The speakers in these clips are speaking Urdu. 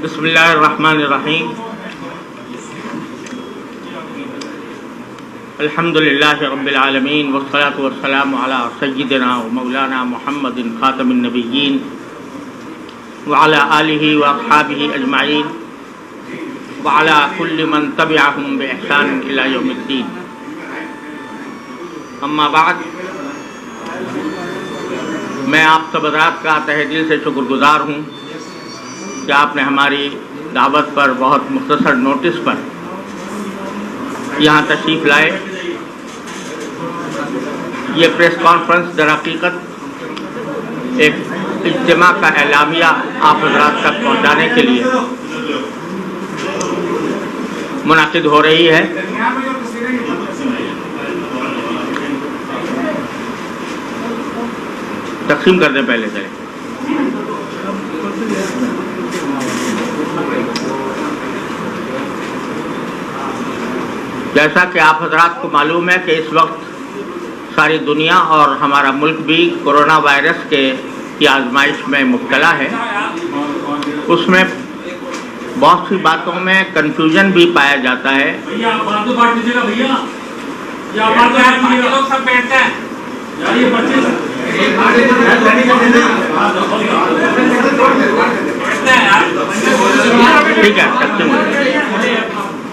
بسم اللہ الرحمن الرحیم الحمد للہ رب العالمین والصلاة والسلام علی سیدنا و مولانا محمد خاتم النبیین وعلی آلہ واصحابہ اجمعین وعلی کل من تبعہم بإحسان الی یوم الدین. اما بعد، میں آپ سب حضرات کا تہ دل سے شکر گزار ہوں کہ آپ نے ہماری دعوت پر بہت مختصر نوٹس پر یہاں تشریف لائے. یہ پریس کانفرنس در حقیقت ایک اجتماع کا اعلامیہ آپ حضرات تک پہنچانے کے لیے منعقد ہو رہی ہے. تقسیم کر دیں پہلے چلیں. جیسا کہ آپ حضرات کو معلوم ہے کہ اس وقت ساری دنیا اور ہمارا ملک بھی کورونا وائرس کی آزمائش میں مبتلا ہے. اس میں بہت سی باتوں میں کنفیوژن بھی پایا جاتا ہے. ٹھیک ہے،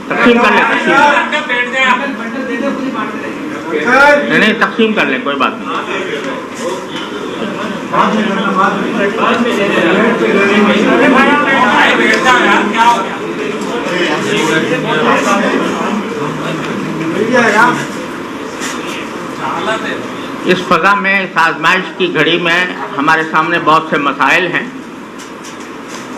تقسیم کر لیں. نہیں، تقسیم کر لیں، کوئی بات نہیں. اس فضا میں، اس آزمائش کی گھڑی میں ہمارے سامنے بہت سے مسائل ہیں.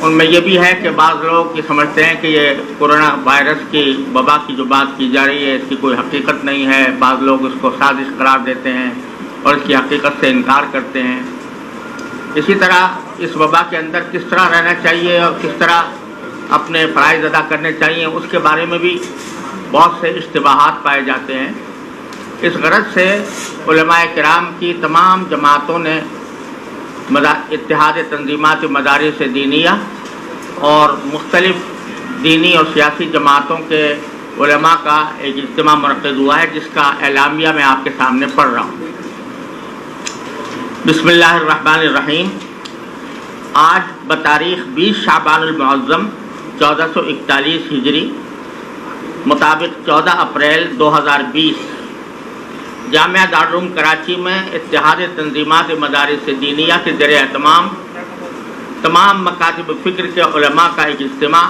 ان میں یہ بھی ہے کہ بعض لوگ یہ سمجھتے ہیں کہ یہ کورونا وائرس کی وبا کی جو بات کی جا رہی ہے اس کی کوئی حقیقت نہیں ہے. بعض لوگ اس کو سازش قرار دیتے ہیں اور اس کی حقیقت سے انکار کرتے ہیں. اسی طرح اس وبا کے اندر کس طرح رہنا چاہیے اور کس طرح اپنے فرائض ادا کرنے چاہیے اس کے بارے میں بھی بہت سے اشتباہات پائے جاتے ہیں. اس غرض سے علماء کرام کی تمام جماعتوں نے اتحاد تنظیمات مدارس دینیہ اور مختلف دینی اور سیاسی جماعتوں کے علماء کا ایک اجتماع منعقد ہوا ہے جس کا اعلامیہ میں آپ کے سامنے پڑھ رہا ہوں. بسم اللہ الرحمن الرحیم. آج بتاریخ 20 شعبان المعظم 1441 ہجری مطابق 14 اپریل 2020 جامعہ دارالعلوم کراچی میں اتحاد تنظیمات مدارس دینیہ کے زیر اہتمام تمام مکاتب فکر کے علماء کا ایک اجتماع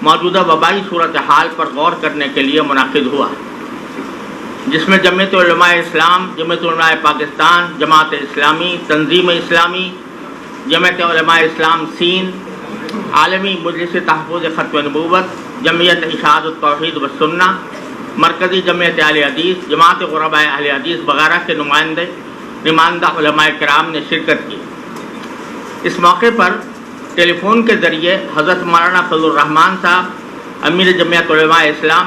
موجودہ وبائی صورتحال پر غور کرنے کے لیے منعقد ہوا، جس میں جمعیت علماء اسلام، جمعیت علماء پاکستان، جماعت اسلامی، تنظیم اسلامی، جمعیت علماء اسلام سندھ، عالمی مجلس تحفظ ختم نبوت، جمعیت اشاعت التوحید والسنہ، مرکزی جمعیت اہل حدیث، جماعت غرباء اہل حدیث وغیرہ کے نمائندہ علماء کرام نے شرکت کی. اس موقع پر ٹیلی فون کے ذریعے حضرت مولانا فضل الرحمان صاحب امیر جمعیت علماء اسلام،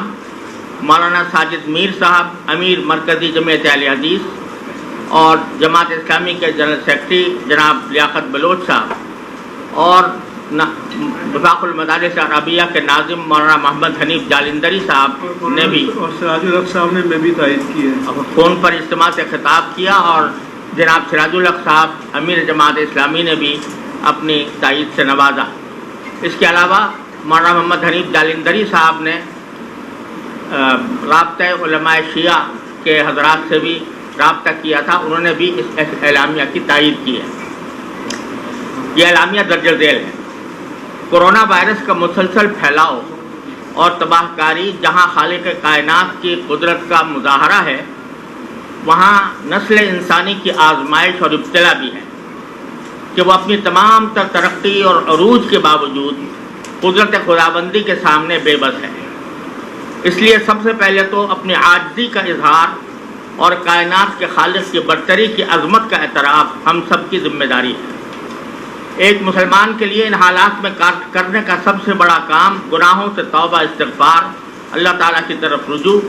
مولانا ساجد میر صاحب امیر مرکزی جمعیت اہل حدیث اور جماعت اسلامی کے جنرل سیکرٹری جناب لیاقت بلوچ صاحب اور وفاق المدارس عربیہ کے ناظم مولانا محمد حنیف جالندری صاحب نے بھی اور سراج الحق صاحب نے بھی تائید کی ہے. فون پر اجتماع سے خطاب کیا اور جناب سراج الحق صاحب امیر جماعت اسلامی نے بھی اپنی تائید سے نوازا. اس کے علاوہ مولانا محمد حنیف جالندری صاحب نے رابطہ علماء شیعہ کے حضرات سے بھی رابطہ کیا تھا، انہوں نے بھی اس اعلامیہ کی تائید کی ہے. یہ اعلامیہ درج ذیل ہے. کورونا وائرس کا مسلسل پھیلاؤ اور تباہ کاری جہاں خالق کائنات کی قدرت کا مظاہرہ ہے، وہاں نسل انسانی کی آزمائش اور ابتلا بھی ہے کہ وہ اپنی تمام تر ترقی اور عروج کے باوجود قدرت خداوندی کے سامنے بے بس ہے. اس لیے سب سے پہلے تو اپنی عاجزی کا اظہار اور کائنات کے خالق کی برتری کی عظمت کا اعتراف ہم سب کی ذمہ داری ہے. ایک مسلمان کے لیے ان حالات میں کرنے کا سب سے بڑا کام گناہوں سے توبہ، استغفار، اللہ تعالیٰ کی طرف رجوع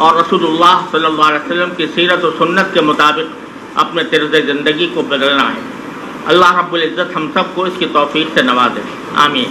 اور رسول اللہ صلی اللہ علیہ وسلم کی سیرت و سنت کے مطابق اپنے طرز زندگی کو بدلنا ہے. اللہ رب العزت ہم سب کو اس کی توفیق سے نوازے. آمین.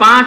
5,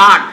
8,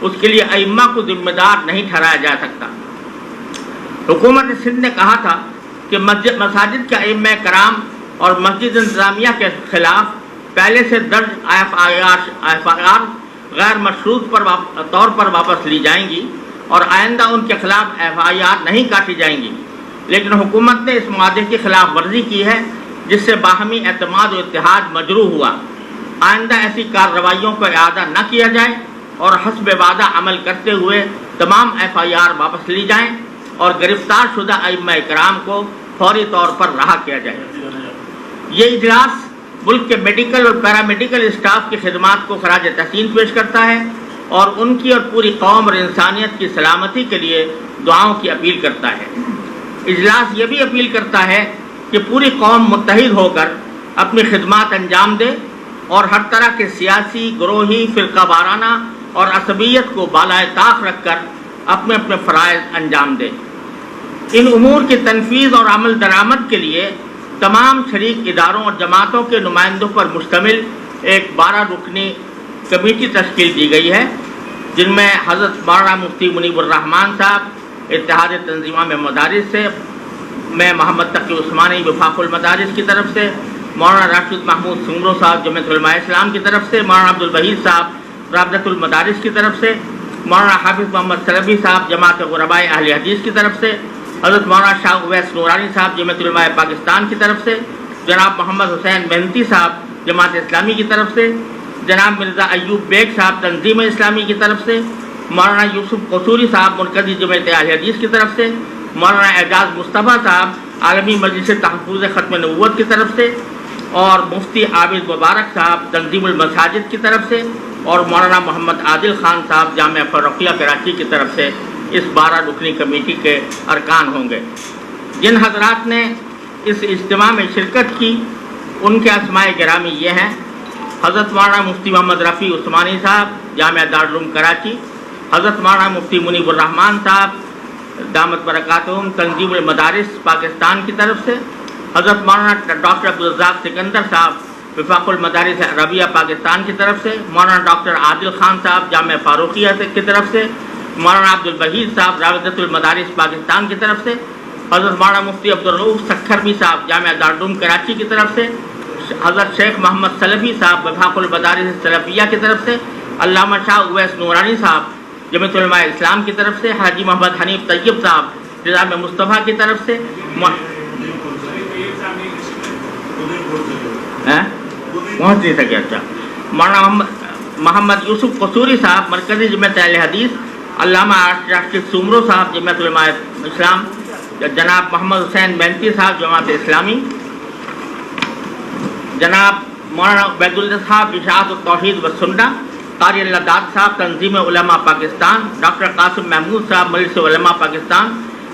اس کے لیے ائمہ کو ذمہ دار نہیں ٹھہرایا جا سکتا۔ حکومت سندھ نے کہا تھا کہ مساجد کے ائمہ کرام اور مسجد انتظامیہ کے خلاف پہلے سے درج FIR غیر مشروط طور پر واپس لی جائیں گی اور آئندہ ان کے خلاف FIR نہیں کاٹی جائیں گی، لیکن حکومت نے اس معاہدے کی خلاف ورزی کی ہے جس سے باہمی اعتماد و اتحاد مجروح ہوا۔ آئندہ ایسی کارروائیوں کو اعادہ نہ کیا جائے اور حسب وعدہ عمل کرتے ہوئے تمام FIR واپس لی جائیں اور گرفتار شدہ ائمہ کرام کو فوری طور پر رہا کیا جائے۔ یہ اجلاس ملک کے میڈیکل اور پیرامیڈیکل اسٹاف کی خدمات کو خراج تحسین پیش کرتا ہے اور ان کی اور پوری قوم اور انسانیت کی سلامتی کے لیے دعاؤں کی اپیل کرتا ہے۔ اجلاس یہ بھی اپیل کرتا ہے کہ پوری قوم متحد ہو کر اپنی خدمات انجام دے اور ہر طرح کے سیاسی، گروہی، فرقہ وارانہ اور عصبیت کو بالائے طاق رکھ کر اپنے اپنے فرائض انجام دے۔ ان امور کی تنفیذ اور عمل درآمد کے لیے تمام شریک اداروں اور جماعتوں کے نمائندوں پر مشتمل ایک 12 رکنی کمیٹی تشکیل دی گئی ہے، جن میں حضرت مولانا مفتی منیب الرحمان صاحب اتحاد تنظیمہ مدارس سے، میں محمد تقی عثمانی وفاق المدارس کی طرف سے، مولانا راشد محمود سنگرو صاحب جمعیت علماء اسلام کی طرف سے، مولانا عبدالوحید صاحب رابطۃ المدارس کی طرف سے، مولانا حافظ محمد سلفی صاحب جماعت غرباء اہل حدیث کی طرف سے، حضرت مولانا شاہ اویس نورانی صاحب جمعیت علماء پاکستان کی طرف سے، جناب محمد حسین مہنتی صاحب جماعت اسلامی کی طرف سے، جناب مرزا ایوب بیگ صاحب تنظیم اسلامی کی طرف سے، مولانا یوسف قصوری صاحب مرکزی جمعیت اہل حدیث کی طرف سے، مولانا اعجاز مصطفیٰ صاحب عالمی مجلس تحفظ ختم نبوت کی طرف سے، اور مفتی عابد مبارک صاحب تنظیم المساجد کی طرف سے، اور مولانا محمد عادل خان صاحب جامعہ فاروقیہ کراچی کی طرف سے اس 12 رکنی کمیٹی کے ارکان ہوں گے۔ جن حضرات نے اس اجتماع میں شرکت کی ان کے اسماء گرامی یہ ہیں: حضرت مولانا مفتی محمد رفیع عثمانی صاحب جامعہ دارالعلوم کراچی، حضرت مولانا مفتی منیب الرحمان صاحب دامت برکاتہم تنظیم المدارس پاکستان کی طرف سے، حضرت مولانا ڈاکٹر عبدالرزاق سکندر صاحب وفاق المدارس عربیہ پاکستان کی طرف سے، مولانا ڈاکٹر عادل خان صاحب جامعہ فاروقیہ کی طرف سے، مولانا عبدالوحید صاحب رابطۃ المدارس پاکستان کی طرف سے، حضرت مولانا مفتی عبدالرؤوف سکھرمی صاحب جامعہ دارالعلوم کراچی کی طرف سے، حضرت شیخ محمد سلفی صاحب وفاق المدارس سلفیہ کی طرف سے، علامہ شاہ اویس نورانی صاحب جمعیت علماء اسلام کی طرف سے، حاجی محمد حنیف طیب صاحب نظام مصطفیٰ کی طرف سے، پہنچ نہیں سکے، اچھا، مولانا محمد یوسف قصوری صاحب مرکزی جمعیت اہل حدیث، علامہ راشد سومرو صاحب جمعیت علماء اسلام، جناب محمد حسین مہنتی صاحب جماعت اسلامی، جناب مولانا عبید اللہ صاحب اشاعت التوحید والسنہ، قاری اللہ داد صاحب تنظیم علماء پاکستان، ڈاکٹر قاسم محمود صاحب مجلس علماء پاکستان،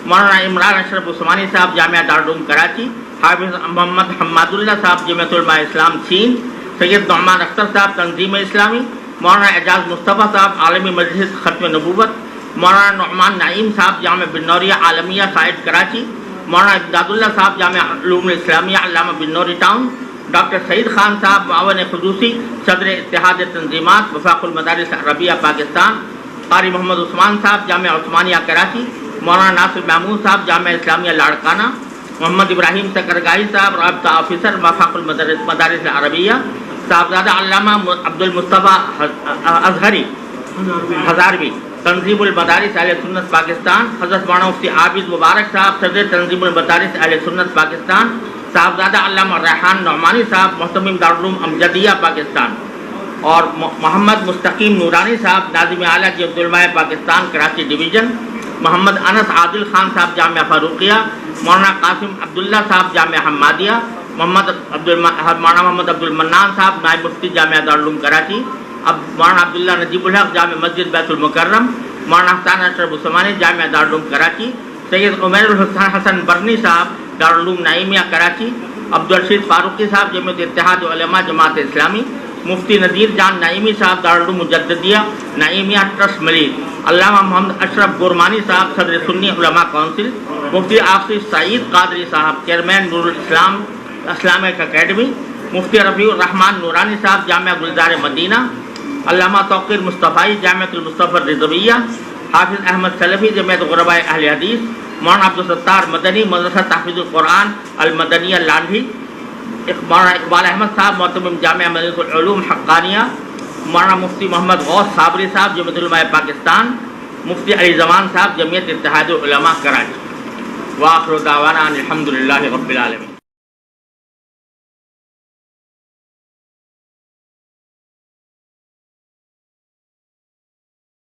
مولانا عمران اشرف عثمانی صاحب جامعہ دارالعلوم کراچی، حافظ محمد حماد اللہ صاحب جمعیت علماء اسلام چین، سید نعمان اختر صاحب تنظیم اسلامی، مولانا اعجاز مصطفیٰ صاحب عالمی مجلس ختم نبوت، مولانا نعمان نعیم صاحب جامعہ بنوریہ عالمیہ سائد کراچی، مولانا امداد اللہ صاحب جامعہ علوم اسلامیہ علامہ بنوری ٹاؤن، ڈاکٹر سعید خان صاحب معاون خصوصی صدر اتحاد تنظیمات وفاق المدارس عربیہ پاکستان، قاری محمد عثمان صاحب جامعہ عثمانیہ کراچی، مولانا ناصر محمود صاحب جامعہ اسلامیہ لاڑکانہ، محمد ابراہیم سکرگاہی صاحب رابطہ آفیسر وفاق المدارس عربیہ، صاحبزادہ علامہ عبد المصطفیٰ اظہری ہزاروی تنظیم المدارس اہل سنت پاکستان، حضرت مولانا مفتی عابد مبارک صاحب صدر تنظیم المدارس اہل سنت پاکستان، صاحبزادہ علامہ ریحان نعمانی صاحب محتمم دارالعلوم امجدیہ پاکستان، اور محمد مستقیم نورانی صاحب ناظم اعلیٰ جمعیت علماء پاکستان کراچی ڈویژن، محمد انس عادل خان صاحب جامعہ فاروقیہ، مولانا قاسم عبداللہ صاحب جامعہ حمادیہ، مولانا محمد عبد المنان صاحب نائب مفتی جامعہ دارالعلوم کراچی، مولانا عبداللہ نجیب الحق جامع مسجد بیت المکرم، مولانا حسین اشرف عثمانی جامعہ دارالعلوم کراچی، سید عمیر الحسن برنی صاحب دارالعلوم نعیمیہ کراچی، عبدالرشید فاروقی صاحب جمعیت اتحاد علماء جماعت اسلامی، مفتی نذیر جان نعیمی صاحب دارالعلوم مجددیہ نعیمیہ ٹرسٹ ملید، علامہ محمد اشرف گورمانی صاحب صدر سنی علماء کونسل، مفتی آصف سعید قادری صاحب چیئرمین نور الاسلام اسلامک اکیڈمی، مفتی رفیع الرحمان نورانی صاحب جامعہ گلزار مدینہ، علامہ توقیر مصطفی جامعۃ المصطفی الرضویہ، حافظ احمد سلفی جمعیت غرباء اہل حدیث، مولانا عبدالستار مدنی مدرسہ تحفیظ القرآن المدنیہ لانڈھی، مولانا اقبال احمد صاحب معتمم جامعہ مدینہ العلوم حقانیہ، مولانا مفتی محمد غوث صابری صاحب جمعیت علماء پاکستان، مفتی علی زمان صاحب جمعیت اتحاد العلماء کراچی۔ وآخر دعوانا ان الحمد للہ رب العالمین۔